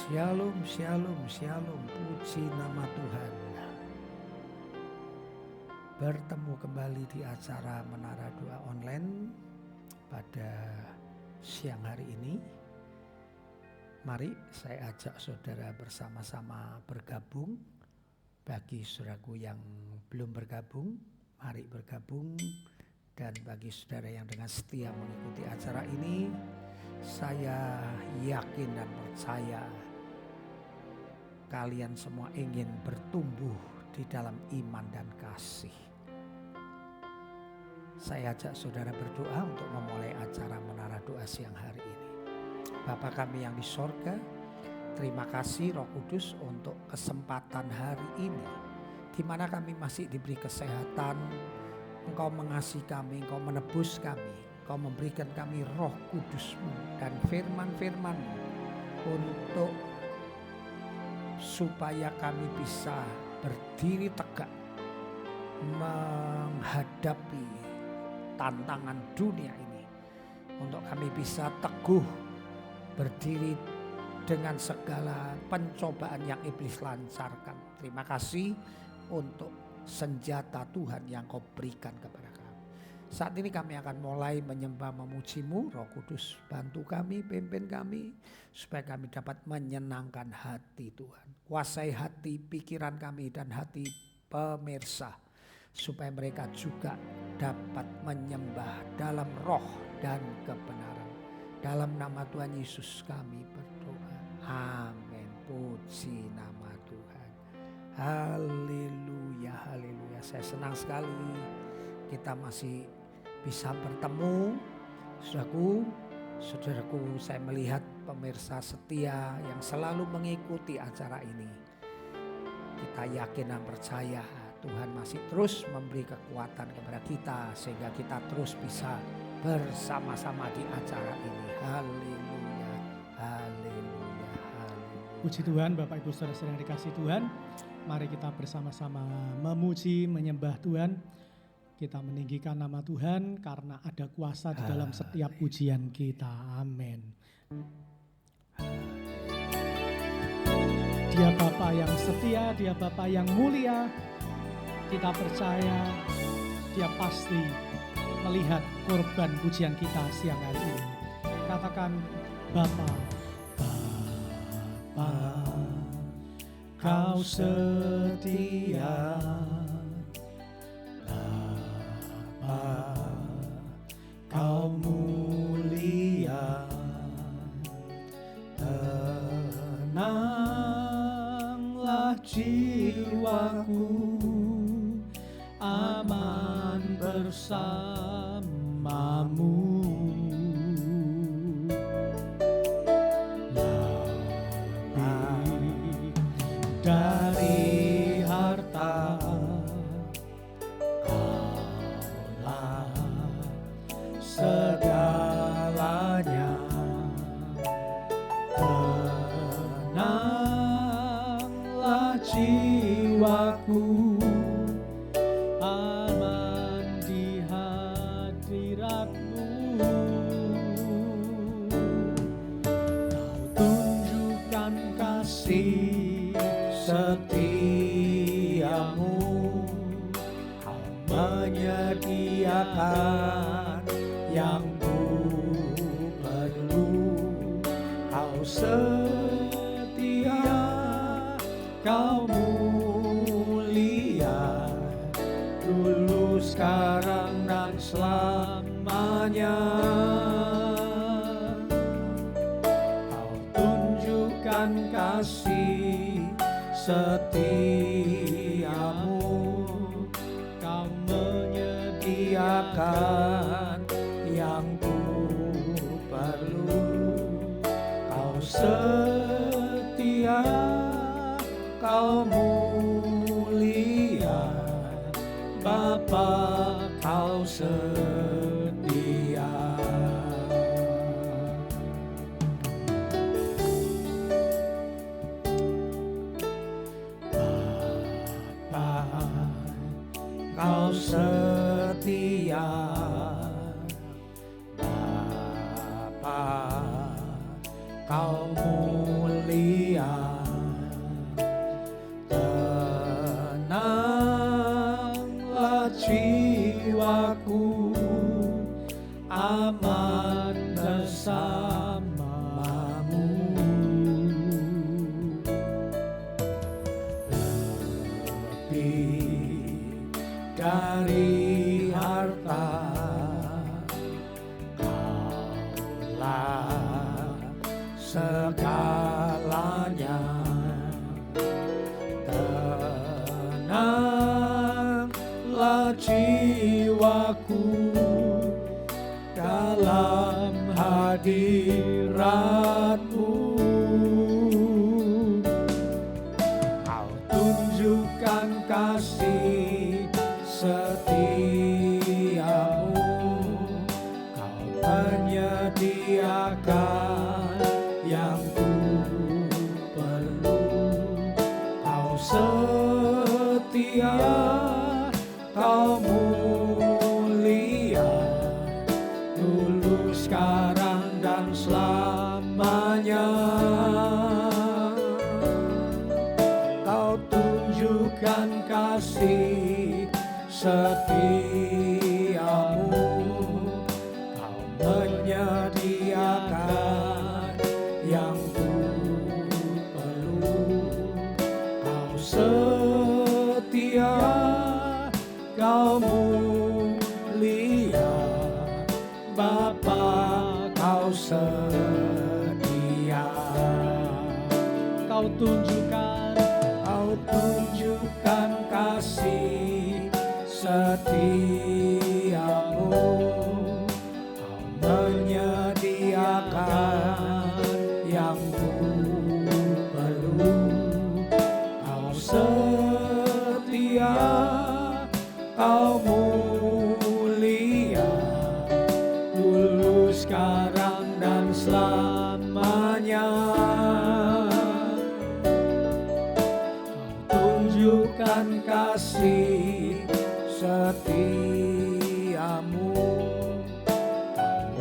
Shalom, shalom, shalom. Puji nama Tuhan. Bertemu kembali di acara Menara Doa Online pada siang hari ini. Mari saya ajak saudara bersama-sama bergabung. Bagi saudaraku yang belum bergabung, mari bergabung. Dan bagi saudara yang dengan setia mengikuti acara ini, saya yakin dan percaya kalian semua ingin bertumbuh di dalam iman dan kasih. Saya ajak saudara berdoa untuk memulai acara Menara Doa siang hari ini. Bapa kami yang di sorga, terima kasih Roh Kudus untuk kesempatan hari ini, di mana kami masih diberi kesehatan. Engkau mengasihi kami, Engkau menebus kami, Engkau memberikan kami Roh Kudus-Mu dan firman-firman-Mu untuk supaya kami bisa berdiri tegak menghadapi tantangan dunia ini. Untuk kami bisa teguh berdiri dengan segala pencobaan yang iblis lancarkan. Terima kasih untuk senjata Tuhan yang Kau berikan kepada kami. Saat ini kami akan mulai menyembah memuji-Mu. Roh Kudus bantu kami, pimpin kami, supaya kami dapat menyenangkan hati Tuhan. Kuasai hati, pikiran kami dan hati pemirsa, supaya mereka juga dapat menyembah dalam roh dan kebenaran. Dalam nama Tuhan Yesus kami berdoa. Amin. Puji nama Tuhan. Haleluya, haleluya. Saya senang sekali kita masih bisa bertemu. Saudaraku, saya melihat pemirsa setia yang selalu mengikuti acara ini. Kita yakin dan percaya Tuhan masih terus memberi kekuatan kepada kita, sehingga kita terus bisa bersama-sama di acara ini. Haleluya, haleluya, haleluya. Puji Tuhan, Bapak Ibu Saudara yang dikasihi Tuhan. Mari kita bersama-sama memuji, menyembah Tuhan. Kita meninggikan nama Tuhan karena ada kuasa di dalam setiap pujian kita. Amin. Dia Bapa yang setia, Dia Bapa yang mulia. Kita percaya Dia pasti melihat korban pujian kita siang hari ini. Katakan, Bapa, Bapa, Kau setia. Bapa, Kau mulia. Tenanglah jiwaku, aman bersamamu. Lebih dari harta, Kaulah segalanya. Tenanglah jiwaku, aman di hadirat-Mu. Kau tunjukkan kasih setiamu, Kau menyediakan yang ku perlu. Kau setia, Kau mulia, dulu, sekarang, dan selamanya. Kau tunjukkan kasih setiamu, Kau menyediakan yang ku perlu. Kau setia, Kau mulia, Bapa, Kau setia. Bapa, Kau setia. Bapa, Kau mulia, bersamamu. Lebih dari harta, Kaulah segalanya. Tenanglah jiwaku dalam hadirat-Mu. Kau tunjukkan kasih setiamu, Kau menyediakan yang ku perlu. Kau setia, Kau mulia, tulus sekarang dan selamanya. Kau tunjukkan kasih setiamu, Kau menyediakan yang ku perlu. Kau setia, Kau mulia, Bapa, Kau setia. Kau tunjukkan kasih setiamu, Kau menyediakan yang ku perlu. Kau setia, Kau mulia, tulus sekarang dan selamanya. Tunjukkan kasih setiamu, Kau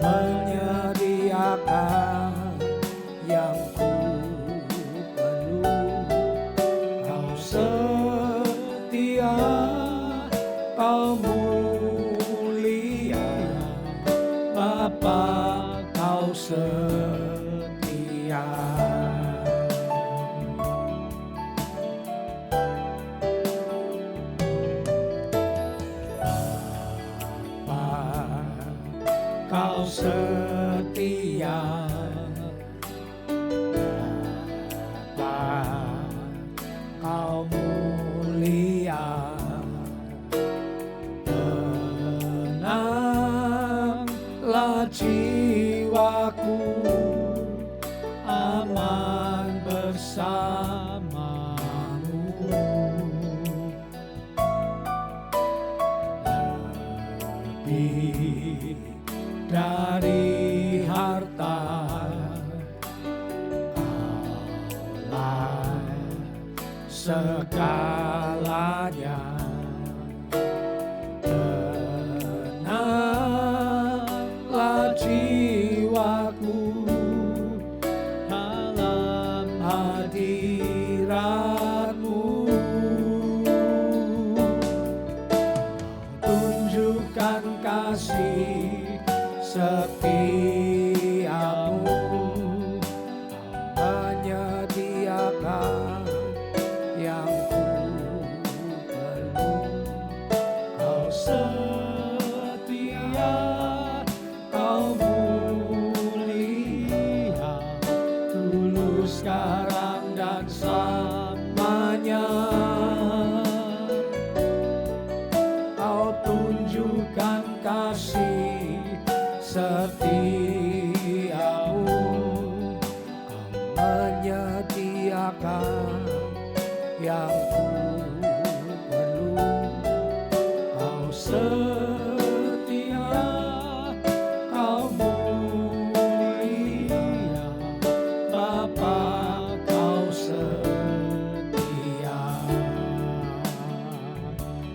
menyediakan yang ku perlu. Kau setia, Kau mulia, Bapa, Kau setia. Kau setia, Bapa, Kau mulia, tenanglah jiwaku, aman bersamamu. Lebih dari harta, Kaulah segalanya. Tenanglah jiwaku dalam hadirat-Mu. Tunjukkan kasih setiamu, Kau menyediakan yang ku perlu. Kau setia, Kau mulia, tulus sekarang dan selamanya. Kau tunjukkan kasih setiamu, Kau menyediakan yang ku perlu. Kau setia, Kau mulia, Bapa, Kau setia.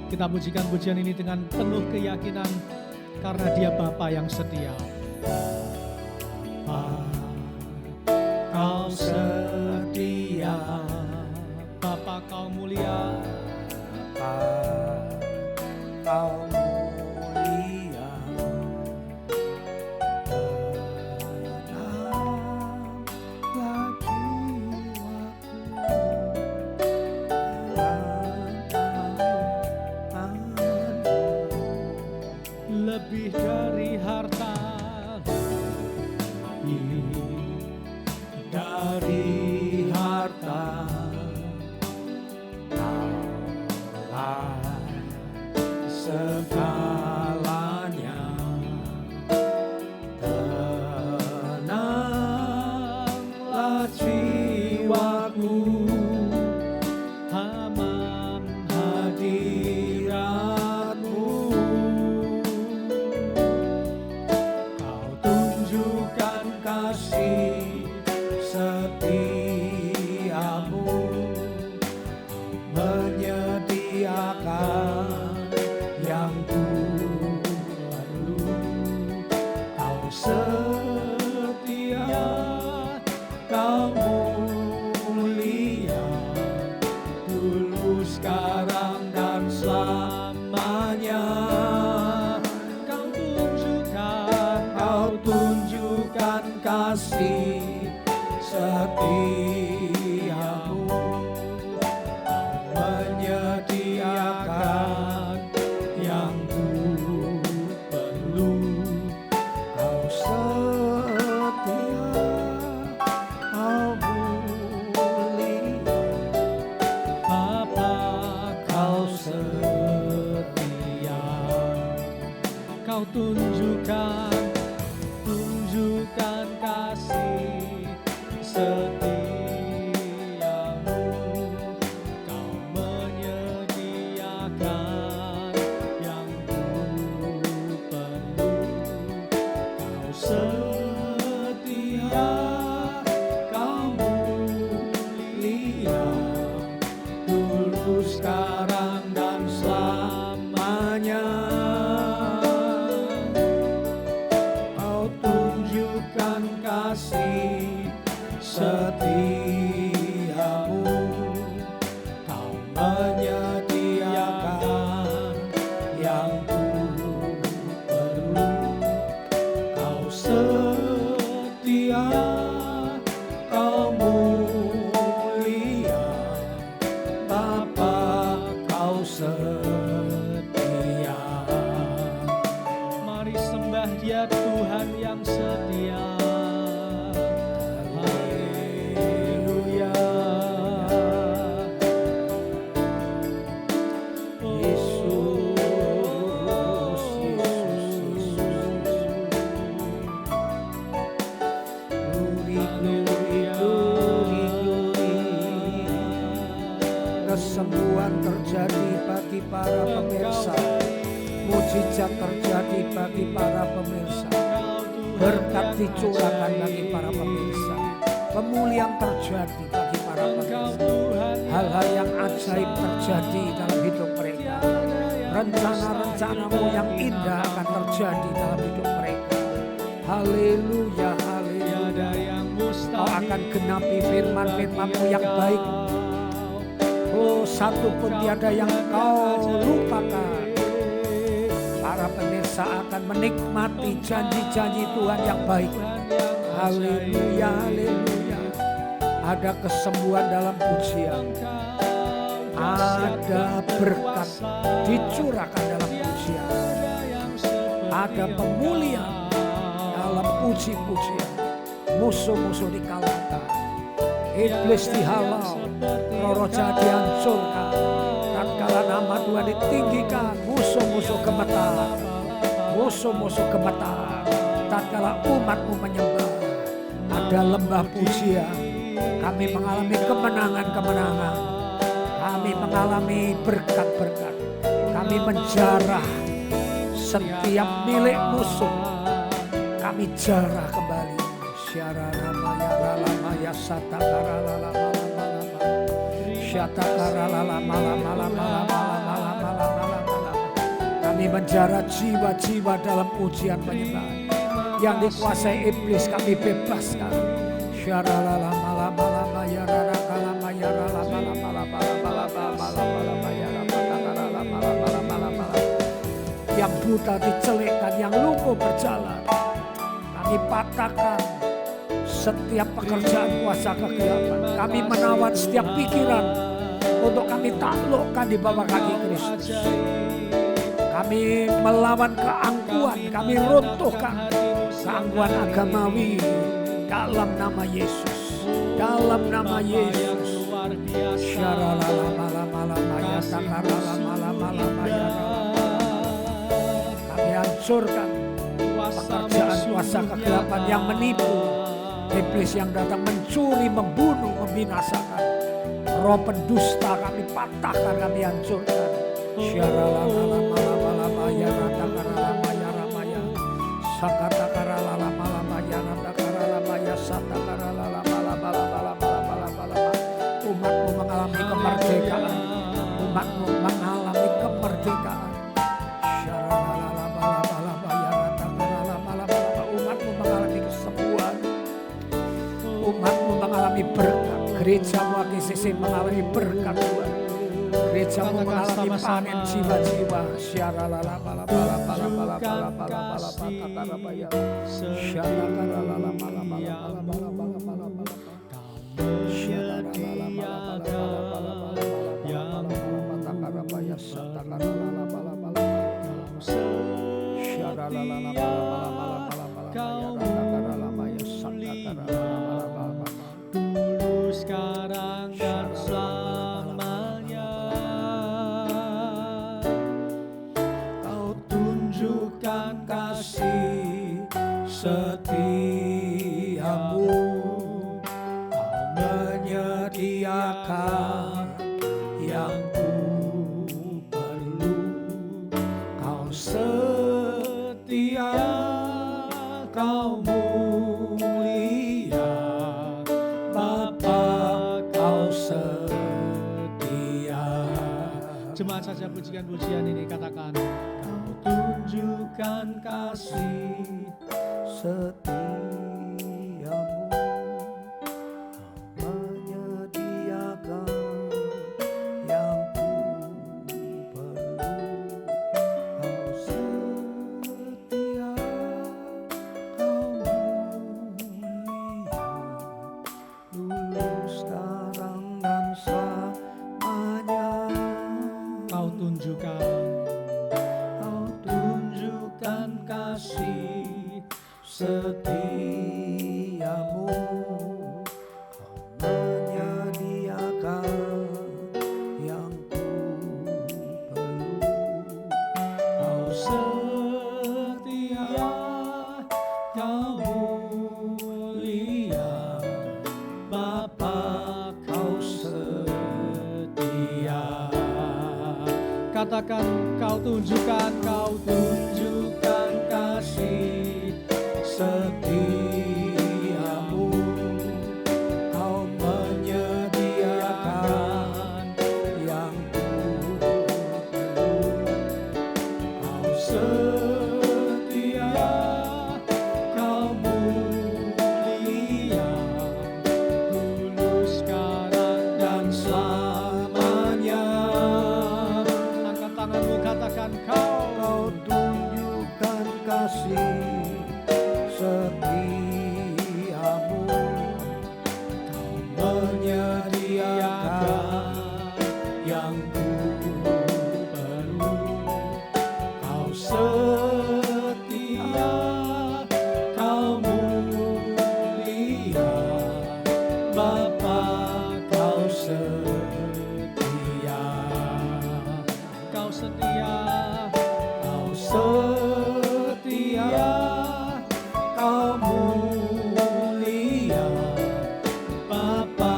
Kita pujikan pujian ini dengan penuh keyakinan karena Dia Bapa yang setia. Kau setia, Bapa, Kau mulia, Kau mulia, segalanya. Tenanglah jiwaku, Hamam hadiratmu. Kau tunjukkan kasih setiamu, menyediakan yang ku perlu. Kau setia, kau mulia, dulu sekarang dan selamanya. Kau tunjukkan kasih setiamu, menyediakan yang ku perlu. Kau setia, kau mulia, Bapa, kau setia. Kau tunjukkan kasih setiamu, kau menyediakan yang ku perlu. Kau Setia, kau mulia, dulu sekarang dan selamanya. Kau tunjukkan kasih setiamu, kau menyediakan yang ku perlu. Kau setia, kau mulia, Bapa, kau setia. Mari sembah Dia, Tuhan yang setia. Haleluya. Yesus, kesembuhan terjadi bagi para pemirsa, mujizat terjadi bagi para pemirsa, berkat dicurahkan bagi para pemirsa, pemulihan terjadi bagi para pemirsa, hal-hal yang ajaib terjadi dalam hidup mereka, rencana-rencanamu yang indah akan terjadi dalam hidup mereka. Haleluya, haleluya. Kau akan genapi firman-firman-Mu yang baik. Oh, satu pun tiada yang Kau lupakan. Para pemirsa akan menikmati janji-janji Tuhan yang baik. Haleluya, haleluya. Ada kesembuhan dalam pujian, ada berkat dicurahkan dalam pujian, ada pemulihan dalam puji-pujian. Musuh-musuh dikalahkan, iblis dihalau, roh jahat dihancurkan. Tatkala nama Tuhan ditinggikan, musuh-musuh gemetar, musuh-musuh gemetar. Tatkala umat-Mu menyembah, ada lembah pujian. Kami mengalami kemenangan-kemenangan, kami mengalami berkat-berkat. Kami menjarah setiap milik musuh, kami jarah kembali. Syarana maya maya satakara lala mala syatakara lala mala. Kami menjarah jiwa-jiwa dalam pujian penyembahan yang dikuasai iblis, kami bebaskan. Syarala mala maya rara kala maya rala mala. Yang buta dicelekkan, yang lumpuh berjalan. Kami patahkan setiap pekerjaan kuasa kegelapan. Kami menawan setiap pikiran untuk kami taklukkan di bawah kaki Kristus. Kami melawan keangkuhan, kami runtuhkan keangkuhan agamawi dalam nama Yesus. Dalam nama Yesus. Syarala mala maya takarala mala Kami hancurkan pekerjaan kuasa kegelapan yang menipu, iblis yang datang mencuri, membunuh, membinasakan. Roh pendusta kami patahkan, kami hancurkan. Umatmu mengalami kemerdekaan. Umatmu mengalami kemerdekaan. Umatmu mengalami kesembuhan. Umatmu mengalami berkat. Gerejamu AGCC mengalami berkat Tuhan. Gerejamu mengalami panen jiwa-jiwa. Dulu, sekarang, dan selamanya. Kau tunjukkan kasih setiamu. Kau menyediakan yang ku perlu. Kau setia, kau mulia, Bapa, kau setia. Jemaat saja pujikan pujian ini, katakan, kau tunjukkan kasih Setiamu, kau menyediakan yang ku perlu. Kau setia, kau mulia, dulu, sekarang, dan selamanya. Kau tunjukkan kasih Setiamu, kau menyediakan yang ku perlu. Kau setia, kau mulia, Bapa, kau setia. Katakan, kau tunjukkan kasih Setiamu, kau menyediakan yang ku perlu. Kau setia, kau mulia, dulu, sekarang, dan selamanya. Angkat tanganmu, katakan, kau tunjukkan kasih setiamu. Kau menyediakan yang ku perlu. Kau setia, kau mulia, Bapa, kau setia. Kau setia, Kau setia, kau mulia, Bapa,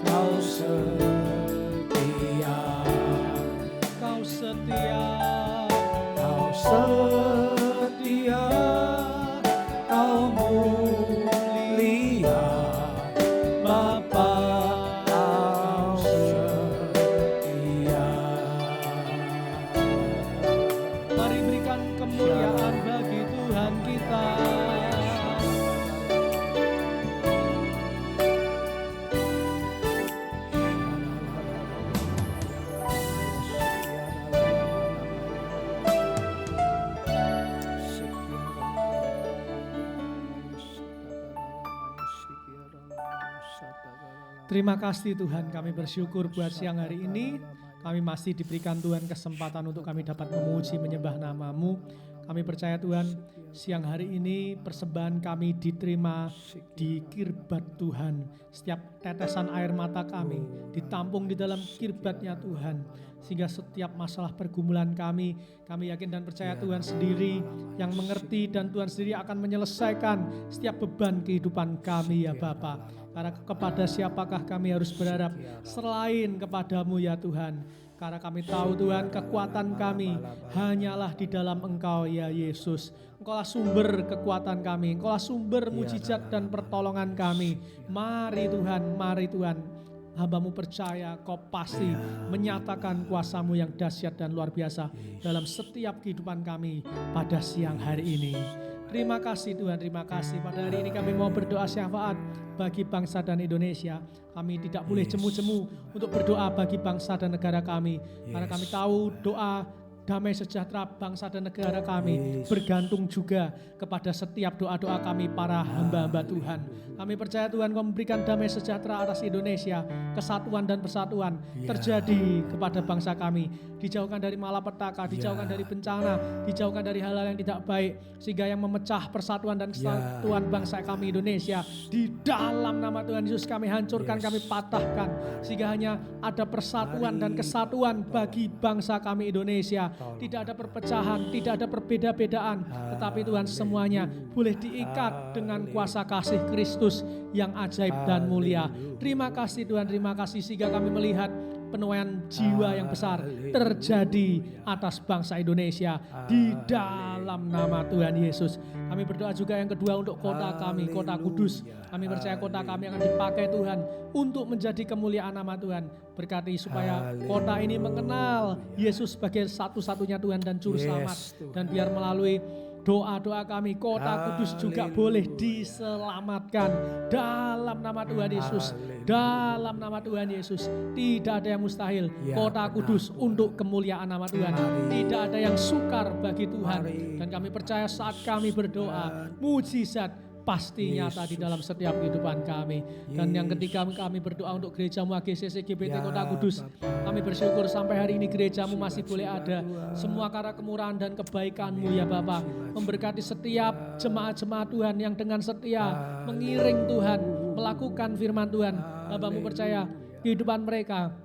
kau setia. kau setia, Kau setia, kau mulia, Bapa, kau setia. Mari berikan kemuliaan bagi Tuhan kita. Terima kasih Tuhan, kami bersyukur buat siang hari ini. Kami masih diberikan Tuhan kesempatan untuk kami dapat memuji menyembah nama-Mu. Kami percaya Tuhan, siang hari ini persembahan kami diterima di kirbat Tuhan. Setiap tetesan air mata kami ditampung di dalam kirbat-Nya Tuhan. Sehingga setiap masalah pergumulan kami yakin dan percaya Tuhan sendiri yang mengerti, dan Tuhan sendiri akan menyelesaikan setiap beban kehidupan kami ya Bapa. Karena kepada siapakah kami harus berharap selain kepadamu ya Tuhan. Karena kami tahu Tuhan, kekuatan kami hanyalah di dalam Engkau ya Yesus. Engkaulah sumber kekuatan kami, Engkaulah sumber mujizat dan pertolongan kami. Mari Tuhan, hamba-Mu percaya Kau pasti menyatakan kuasa-Mu yang dahsyat dan luar biasa dalam setiap kehidupan kami pada siang hari ini. Terima kasih Tuhan, terima kasih. Pada hari ini kami mau berdoa syafaat bagi bangsa dan Indonesia. Kami tidak boleh jemu-jemu untuk berdoa bagi bangsa dan negara kami. Karena kami tahu doa damai sejahtera bangsa dan negara kami bergantung juga kepada setiap doa-doa kami para hamba-hamba Tuhan. Kami percaya Tuhan Kau memberikan damai sejahtera atas Indonesia, kesatuan dan persatuan terjadi kepada bangsa kami. Dijauhkan dari malapetaka, dijauhkan dari bencana, dijauhkan dari hal-hal yang tidak baik, sehingga yang memecah persatuan dan kesatuan bangsa kami Indonesia di dalam nama Tuhan Yesus kami hancurkan, kami patahkan, sehingga hanya ada persatuan dan kesatuan bagi bangsa kami Indonesia. Tidak ada perpecahan, tidak ada perbeda-bedaan, tetapi Tuhan semuanya boleh diikat dengan kuasa kasih Kristus yang ajaib dan mulia. Terima kasih Tuhan, terima kasih sehingga kami melihat penuaian jiwa yang besar terjadi atas bangsa Indonesia di dalam nama Tuhan Yesus. Kami berdoa juga yang kedua untuk kota kami, kota Kudus. Kami percaya kota kami akan dipakai Tuhan untuk menjadi kemuliaan nama Tuhan. Berkati supaya kota ini mengenal Yesus sebagai satu-satunya Tuhan dan Juru Selamat. Dan biar melalui doa-doa kami kota Kudus juga boleh diselamatkan dalam nama Tuhan Yesus. Dalam nama Tuhan Yesus tidak ada yang mustahil. Kota Kudus untuk kemuliaan nama Tuhan. Tidak ada yang sukar bagi Tuhan. Dan kami percaya saat kami berdoa, mujizat pasti nyata di dalam setiap kehidupan kami. Dan yang ketiga kami berdoa untuk gereja-Mu AGCC GBT Kota Kudus. Kami bersyukur sampai hari ini gereja-Mu masih boleh ada. Semua karena kemurahan dan kebaikan-Mu ya Bapa. Memberkati setiap jemaat-jemaat Tuhan yang dengan setia mengiring Tuhan, melakukan firman Tuhan. Bapa-Mu percaya kehidupan mereka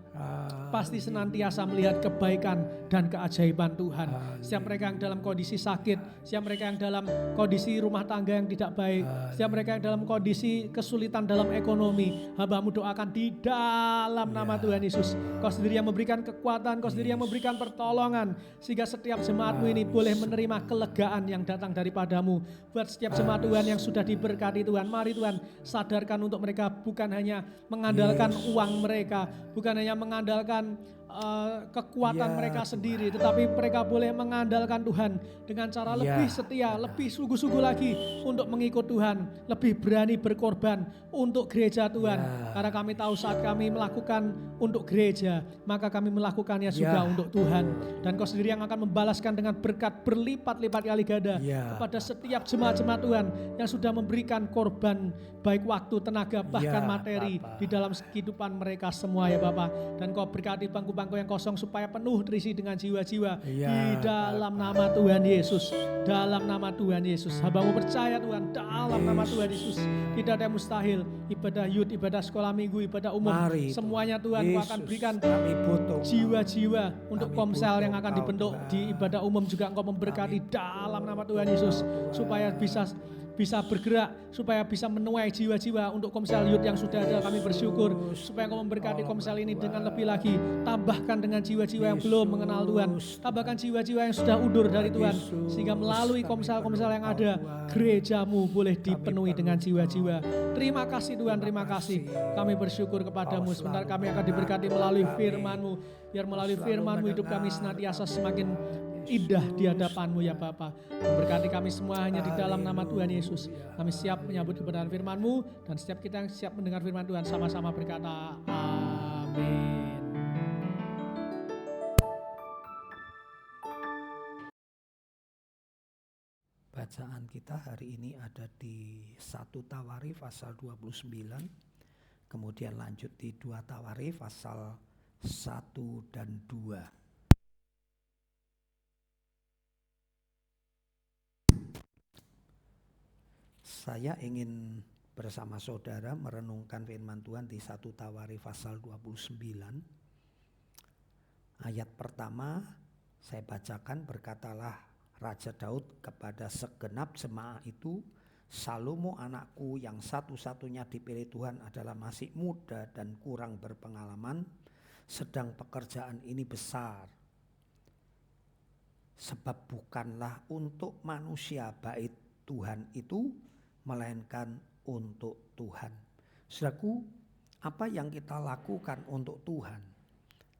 pasti senantiasa melihat kebaikan dan keajaiban Tuhan. Setiap mereka yang dalam kondisi sakit, setiap mereka yang dalam kondisi rumah tangga yang tidak baik, setiap mereka yang dalam kondisi kesulitan dalam ekonomi, hamba-Mu doakan di dalam nama Tuhan Yesus. Kau sendiri yang memberikan kekuatan, Kau sendiri yang memberikan pertolongan, sehingga setiap jemaat-Mu ini boleh menerima kelegaan yang datang daripada-Mu. Buat setiap jemaat Tuhan yang sudah diberkati Tuhan, mari Tuhan sadarkan untuk mereka bukan hanya mengandalkan uang mereka, bukan hanya mengandalkan kekuatan mereka sendiri, tetapi mereka boleh mengandalkan Tuhan dengan cara lebih setia, lebih sungguh-sungguh lagi untuk mengikut Tuhan, lebih berani berkorban untuk gereja Tuhan. Karena kami tahu saat kami melakukan untuk gereja, maka kami melakukannya juga untuk Tuhan. Dan Kau sendiri yang akan membalaskan dengan berkat berlipat-lipat kali ganda kepada setiap jemaat-jemaat Tuhan yang sudah memberikan korban baik waktu, tenaga, bahkan materi di dalam kehidupan mereka semua ya Bapa. Dan Kau berkati bangku-bangku yang kosong supaya penuh terisi dengan jiwa-jiwa di dalam nama Tuhan Yesus. Dalam nama Tuhan Yesus, hamba-Mu percaya Tuhan, dalam nama Tuhan Yesus tidak ada yang mustahil. Ibadah youth, ibadah sekolah minggu, ibadah umum, semuanya Tuhan Kau akan berikan jiwa-jiwa untuk komsel yang akan dibentuk di ibadah umum juga Engkau memberkati dalam nama Tuhan Yesus supaya bisa bergerak, supaya bisa menuai jiwa-jiwa untuk komsel youth yang sudah ada. Kami bersyukur supaya Engkau memberkati komsel ini dengan lebih lagi. Tambahkan dengan jiwa-jiwa yang belum mengenal Tuhan, tambahkan jiwa-jiwa yang sudah undur dari Tuhan, sehingga melalui komsel-komsel yang ada, gereja-Mu boleh dipenuhi dengan jiwa-jiwa. Terima kasih Tuhan, terima kasih. Kami bersyukur kepada-Mu. Sebentar kami akan diberkati melalui firman-Mu. Biar melalui firman-Mu hidup kami senantiasa semakin indah di hadapan-Mu ya Bapa. Memberkati kami semua hanya di dalam nama Tuhan Yesus. Kami siap menyambut kebenaran firman-Mu, dan setiap kita yang siap mendengar firman Tuhan sama-sama berkata amin. Bacaan kita hari ini ada di 1 Tawarikh pasal 29, kemudian lanjut di 2 Tawarikh pasal 1 dan 2. Saya ingin bersama saudara merenungkan firman Tuhan di 1 Tawarikh pasal 29. Ayat pertama saya bacakan, berkatalah Raja Daud kepada segenap jemaah itu, Salomo anakku yang satu-satunya dipilih Tuhan adalah masih muda dan kurang berpengalaman, sedang pekerjaan ini besar. Sebab bukanlah untuk manusia bait Tuhan itu, melainkan untuk Tuhan. Saudaraku, apa yang kita lakukan untuk Tuhan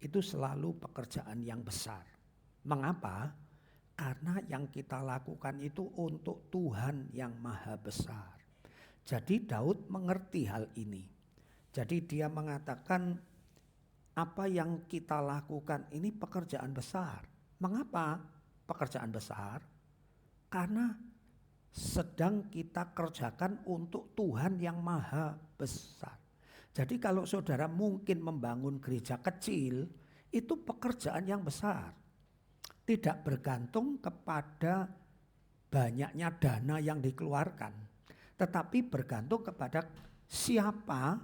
itu selalu pekerjaan yang besar. Mengapa? Karena yang kita lakukan itu untuk Tuhan yang maha besar. Jadi Daud mengerti hal ini. Jadi dia mengatakan apa yang kita lakukan ini pekerjaan besar. Mengapa pekerjaan besar? Karena sedang kita kerjakan untuk Tuhan yang maha besar. Jadi kalau saudara mungkin membangun gereja kecil, itu pekerjaan yang besar. Tidak bergantung kepada banyaknya dana yang dikeluarkan, tetapi bergantung kepada siapa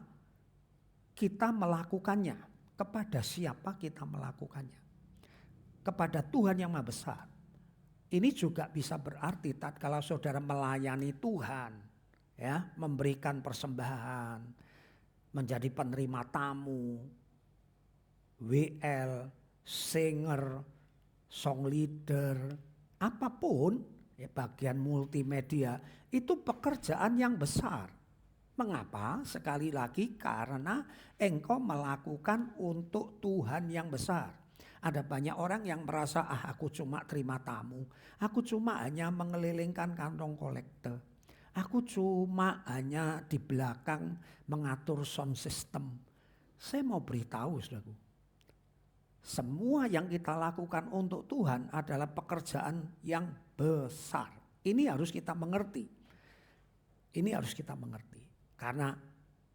kita melakukannya, kepada siapa kita melakukannya. Kepada Tuhan yang maha besar. Ini juga bisa berarti tatkala saudara melayani Tuhan, ya, memberikan persembahan, menjadi penerima tamu, WL, singer, song leader, apapun, ya, bagian multimedia, itu pekerjaan yang besar. Mengapa? Sekali lagi karena engkau melakukan untuk Tuhan yang besar. Ada banyak orang yang merasa, aku cuma terima tamu, aku cuma hanya mengelilingkan kantong kolektor, aku cuma hanya di belakang mengatur sound system. Saya mau beritahu saudaraku, semua yang kita lakukan untuk Tuhan adalah pekerjaan yang besar. Ini harus kita mengerti. Ini harus kita mengerti. Karena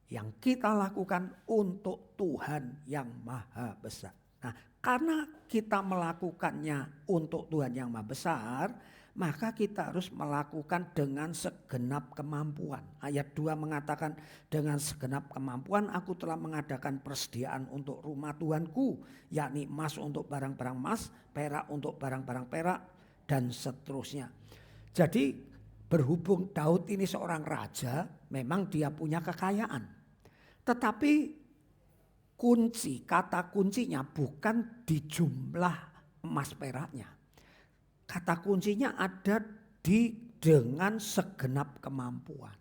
yang kita lakukan untuk Tuhan yang maha besar. Nah, karena kita melakukannya untuk Tuhan yang maha besar, maka kita harus melakukan dengan segenap kemampuan. Ayat 2 mengatakan, dengan segenap kemampuan aku telah mengadakan persediaan untuk rumah Tuhanku, yakni emas untuk barang-barang emas, perak untuk barang-barang perak, dan seterusnya. Jadi berhubung Daud ini seorang raja, memang dia punya kekayaan. Tetapi kata kuncinya bukan di jumlah emas peraknya. Kata kuncinya ada dengan segenap kemampuan.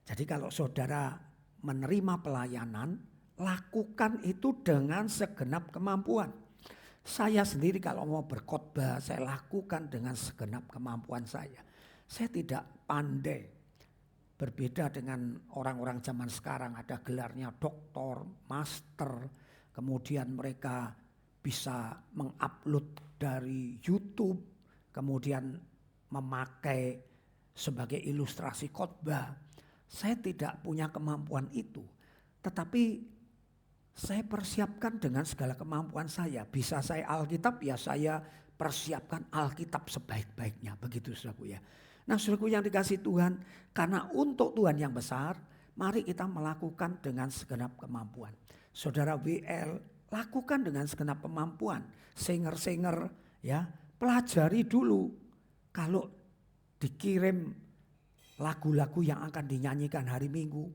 Jadi kalau saudara menerima pelayanan, lakukan itu dengan segenap kemampuan. Saya sendiri kalau mau berkhotbah, saya lakukan dengan segenap kemampuan saya. Saya tidak pandai. Berbeda dengan orang-orang zaman sekarang, ada gelarnya doktor, master, kemudian mereka bisa mengupload dari YouTube, kemudian memakai sebagai ilustrasi khotbah. Saya tidak punya kemampuan itu, tetapi saya persiapkan dengan segala kemampuan saya. Bisa saya Alkitab, ya saya persiapkan Alkitab sebaik-baiknya, begitu saudaraku ya. Nah saudaraku yang dikasihi Tuhan, karena untuk Tuhan yang besar, mari kita melakukan dengan segenap kemampuan. Saudara WL, lakukan dengan segenap kemampuan. Singer-singer, ya, pelajari dulu. Kalau dikirim lagu-lagu yang akan dinyanyikan hari Minggu,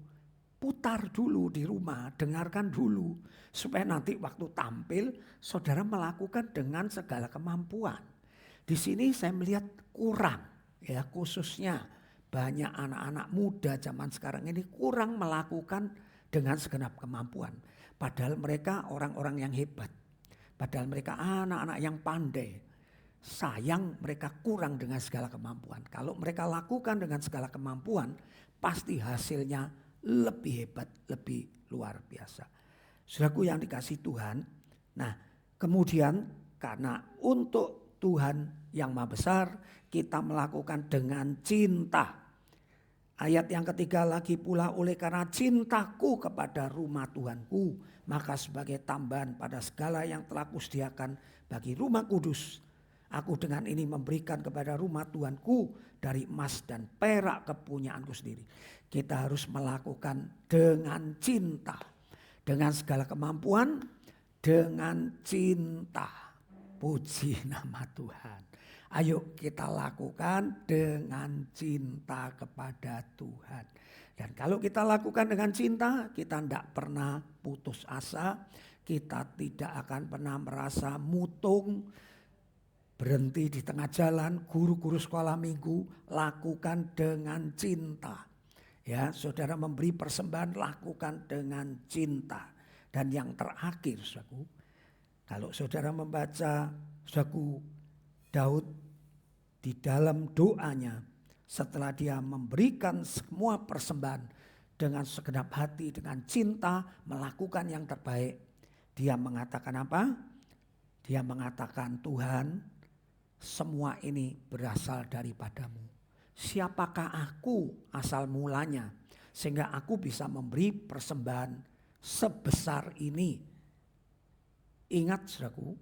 putar dulu di rumah, dengarkan dulu. Supaya nanti waktu tampil, saudara melakukan dengan segala kemampuan. Di sini saya melihat kurang. Ya, khususnya banyak anak-anak muda zaman sekarang ini kurang melakukan dengan segenap kemampuan. Padahal mereka orang-orang yang hebat. Padahal mereka anak-anak yang pandai. Sayang mereka kurang dengan segala kemampuan. Kalau mereka lakukan dengan segala kemampuan, pasti hasilnya lebih hebat, lebih luar biasa. Saudaraku yang dikasihi Tuhan. Nah, kemudian karena untuk Tuhan yang maha besar, kita melakukan dengan cinta. Ayat yang ketiga lagi pula, oleh karena cintaku kepada rumah Tuhanku, maka sebagai tambahan pada segala yang telah kusediakan bagi rumah kudus, Aku dengan ini memberikan kepada rumah Tuhanku dari emas dan perak kepunyaanku sendiri. Kita harus melakukan dengan cinta. Dengan segala kemampuan, dengan cinta. Puji nama Tuhan. Ayo kita lakukan dengan cinta kepada Tuhan. Dan kalau kita lakukan dengan cinta, kita tidak pernah putus asa. Kita tidak akan pernah merasa mutung, berhenti di tengah jalan. Guru-guru sekolah minggu lakukan dengan cinta. Ya, saudara memberi persembahan lakukan dengan cinta. Dan yang terakhir, saudaraku, kalau saudara membaca saudaraku Daud di dalam doanya, setelah dia memberikan semua persembahan dengan segenap hati, dengan cinta, melakukan yang terbaik, dia mengatakan apa? Dia mengatakan, Tuhan, semua ini berasal daripadamu. Siapakah aku asal mulanya sehingga aku bisa memberi persembahan sebesar ini? Ingat saudaraku,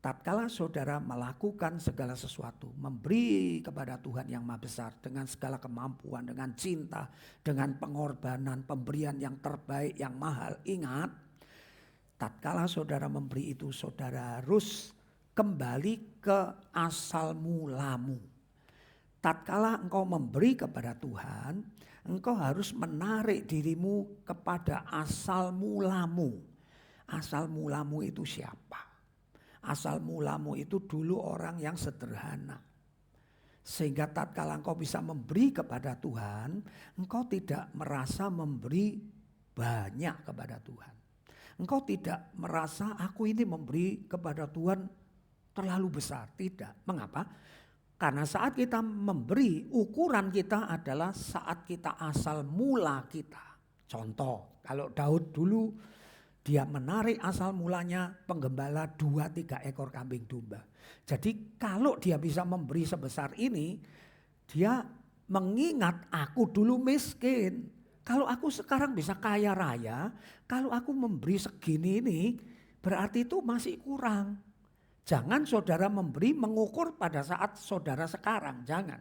tatkala saudara melakukan segala sesuatu, memberi kepada Tuhan yang Maha Besar dengan segala kemampuan, dengan cinta, dengan pengorbanan, pemberian yang terbaik, yang mahal. Ingat, tatkala saudara memberi itu, saudara harus kembali ke asal mulamu. Tatkala engkau memberi kepada Tuhan, engkau harus menarik dirimu kepada asal mulamu. Asal mulamu itu siapa? Asal mulamu itu dulu orang yang sederhana. Sehingga tatkala engkau bisa memberi kepada Tuhan, engkau tidak merasa memberi banyak kepada Tuhan. Engkau tidak merasa aku ini memberi kepada Tuhan terlalu besar. Tidak. Mengapa? Karena saat kita memberi, ukuran kita adalah saat kita asal mula kita. Contoh, kalau Daud dulu dia menarik asal mulanya penggembala 2-3 ekor kambing domba. Jadi kalau dia bisa memberi sebesar ini, dia mengingat aku dulu miskin. Kalau aku sekarang bisa kaya raya, kalau aku memberi segini ini, berarti itu masih kurang. Jangan saudara memberi mengukur pada saat saudara sekarang, jangan.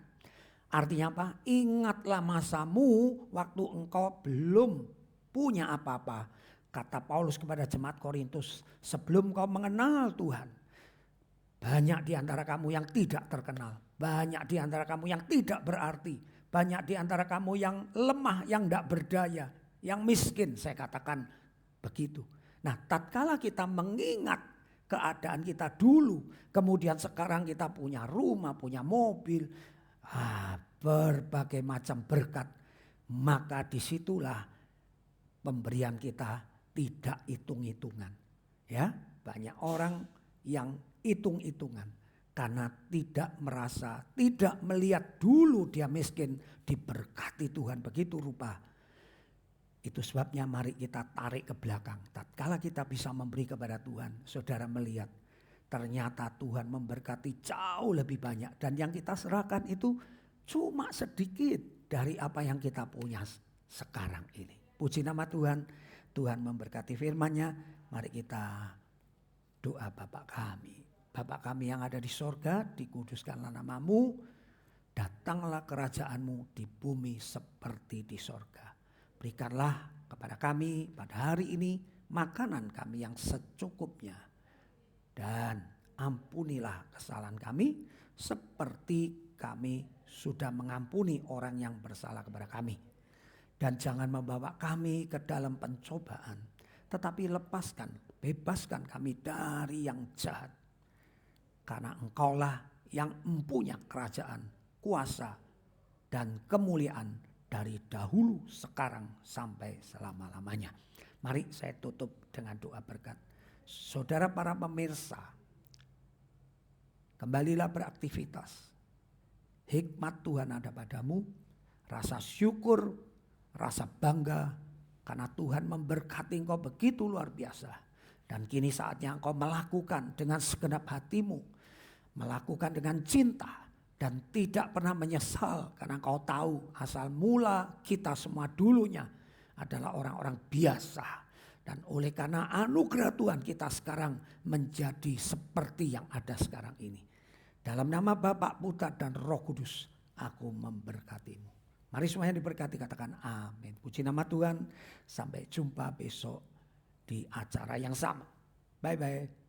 Artinya apa? Ingatlah masamu waktu engkau belum punya apa-apa. Kata Paulus kepada jemaat Korintus, sebelum kau mengenal Tuhan, banyak di antara kamu yang tidak terkenal, banyak di antara kamu yang tidak berarti, banyak di antara kamu yang lemah, yang tidak berdaya, yang miskin, saya katakan begitu. Nah, tatkala kita mengingat keadaan kita dulu, kemudian sekarang kita punya rumah, punya mobil, berbagai macam berkat, maka disitulah pemberian kita tidak hitung-hitungan. Ya, banyak orang yang hitung-hitungan karena tidak merasa, tidak melihat dulu dia miskin diberkati Tuhan begitu rupa. Itu sebabnya mari kita tarik ke belakang. Tatkala kita bisa memberi kepada Tuhan, saudara melihat ternyata Tuhan memberkati jauh lebih banyak. Dan yang kita serahkan itu cuma sedikit dari apa yang kita punya sekarang ini. Puji nama Tuhan. Tuhan memberkati firman-Nya. Mari kita doa. Bapa kami. Bapa kami yang ada di sorga, dikuduskanlah nama-Mu. Datanglah kerajaan-Mu di bumi seperti di sorga. Berikanlah kepada kami pada hari ini makanan kami yang secukupnya. Dan ampunilah kesalahan kami seperti kami sudah mengampuni orang yang bersalah kepada kami. Dan jangan membawa kami ke dalam pencobaan, tetapi lepaskan, bebaskan kami dari yang jahat. Karena Engkaulah yang mempunyai kerajaan, kuasa, dan kemuliaan dari dahulu, sekarang, sampai selama-lamanya. Mari saya tutup dengan doa berkat. Saudara para pemirsa, kembalilah beraktivitas. Hikmat Tuhan ada padamu, rasa syukur, rasa bangga karena Tuhan memberkati engkau begitu luar biasa. Dan kini saatnya engkau melakukan dengan segenap hatimu, melakukan dengan cinta dan tidak pernah menyesal karena engkau tahu asal mula kita semua dulunya adalah orang-orang biasa. Dan oleh karena anugerah Tuhan kita sekarang menjadi seperti yang ada sekarang ini. Dalam nama Bapa, Putra dan Roh Kudus, aku memberkatimu. Mari semuanya diberkati, katakan amin. Puji nama Tuhan, sampai jumpa besok di acara yang sama. Bye-bye.